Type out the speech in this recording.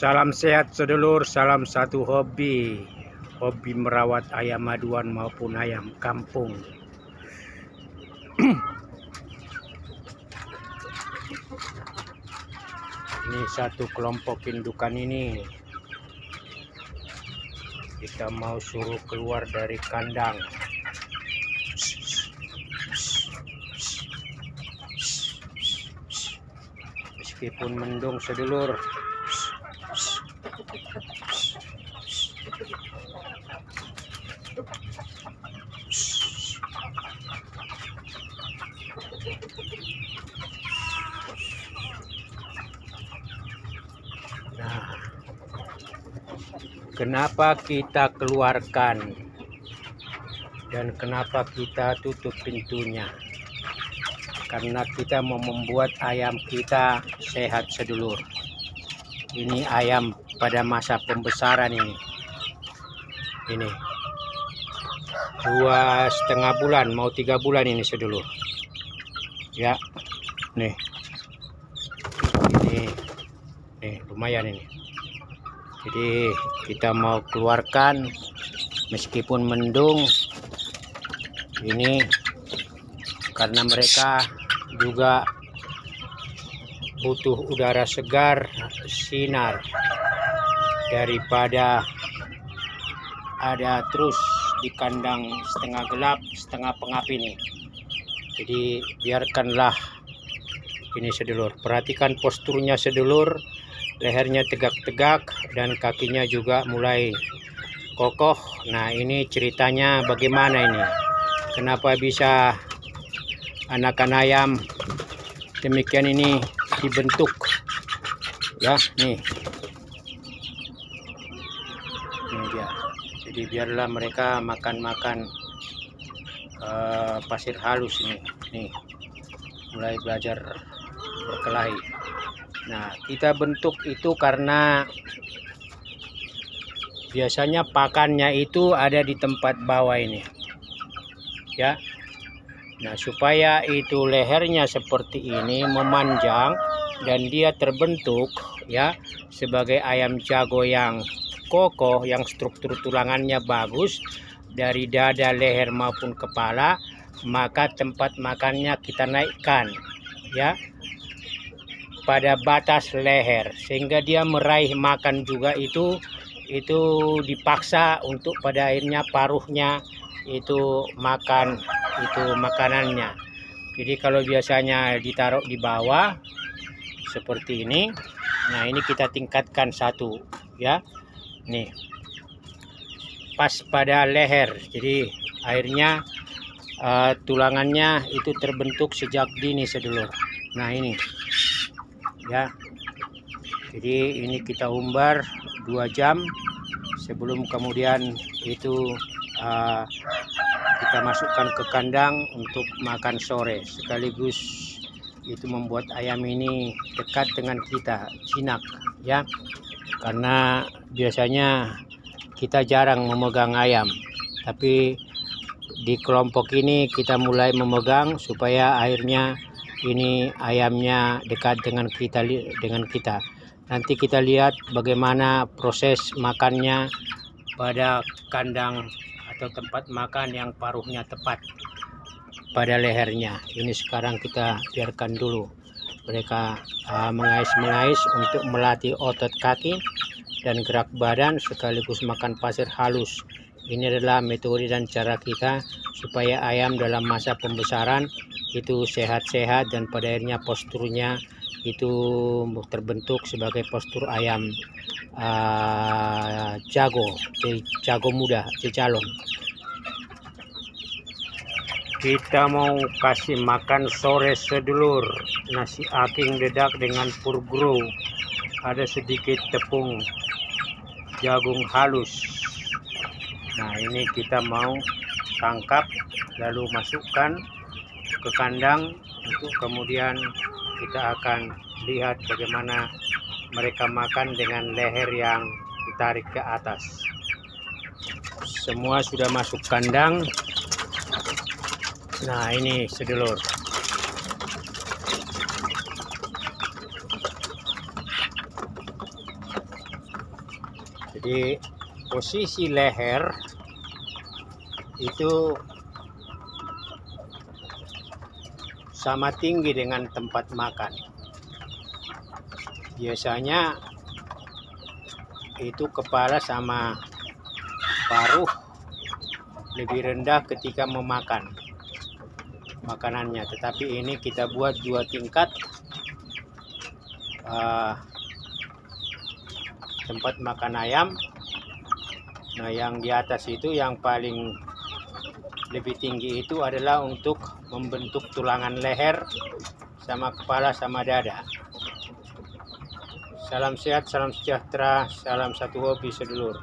Salam sehat sedulur, salam satu hobi. Hobi merawat ayam maduan maupun ayam kampung. Ini satu kelompok indukan ini. Kita mau suruh keluar dari kandang. Meskipun mendung sedulur. Nah, kenapa kita keluarkan dan kenapa kita tutup pintunya? Karena kita mau membuat ayam kita sehat sedulur. Ini ayam pada masa pembesaran ini. Ini 2,5 bulan mau 3 bulan ini sedulur. Ya, nih lumayan ini. Jadi kita mau keluarkan meskipun mendung ini, karena mereka juga butuh udara segar, sinar, daripada ada terus di kandang setengah gelap setengah pengap ini. Jadi biarkanlah ini sedulur. Perhatikan posturnya sedulur, lehernya tegak-tegak dan kakinya juga mulai kokoh. Nah, ini ceritanya bagaimana ini, kenapa bisa anakan ayam demikian ini dibentuk ya. Nih ini dia. Jadi biarlah mereka makan pasir halus ini. Nih mulai belajar berkelahi. Nah, kita bentuk itu karena biasanya pakannya itu ada di tempat bawah ini ya. Nah, supaya itu lehernya seperti ini memanjang dan dia terbentuk ya sebagai ayam jago yang kokoh, yang struktur tulangannya bagus dari dada, leher maupun kepala, maka tempat makannya kita naikkan ya pada batas leher sehingga dia meraih makan juga itu dipaksa untuk pada akhirnya paruhnya itu makan itu makanannya. Jadi kalau biasanya ditaruh di bawah seperti ini, nah ini kita tingkatkan satu ya. Nih pas pada leher, jadi akhirnya tulangannya itu terbentuk sejak dini sedulur. Nah ini ya, jadi ini kita umbar 2 jam sebelum kemudian itu kita masukkan ke kandang untuk makan sore, sekaligus itu membuat ayam ini dekat dengan kita, jinak ya, karena biasanya kita jarang memegang ayam, tapi di kelompok ini kita mulai memegang supaya akhirnya ini ayamnya dekat dengan kita. Nanti kita lihat bagaimana proses makannya pada kandang atau tempat makan yang paruhnya tepat pada lehernya. Ini sekarang kita biarkan dulu mereka mengais-mengais untuk melatih otot kaki dan gerak badan sekaligus makan pasir halus. Ini adalah metode dan cara kita supaya ayam dalam masa pembesaran itu sehat-sehat dan pada akhirnya posturnya itu terbentuk sebagai postur ayam jago muda, calon. Kita mau kasih makan sore sedulur, nasi aking dedak dengan purgrow, ada sedikit tepung jagung halus. Nah, ini kita mau tangkap lalu masukkan ke kandang untuk kemudian kita akan lihat bagaimana mereka makan dengan leher yang ditarik ke atas. Semua sudah masuk kandang. Nah, ini sedulur. Jadi posisi leher itu sama tinggi dengan tempat makan. Biasanya itu kepala sama paruh lebih rendah ketika memakan makanannya, tetapi ini kita buat 2 tingkat. Tempat makan ayam. Nah, yang di atas itu yang paling lebih tinggi itu adalah untuk membentuk tulangan leher sama kepala sama dada. Salam sehat, salam sejahtera, salam satu hobi sedulur.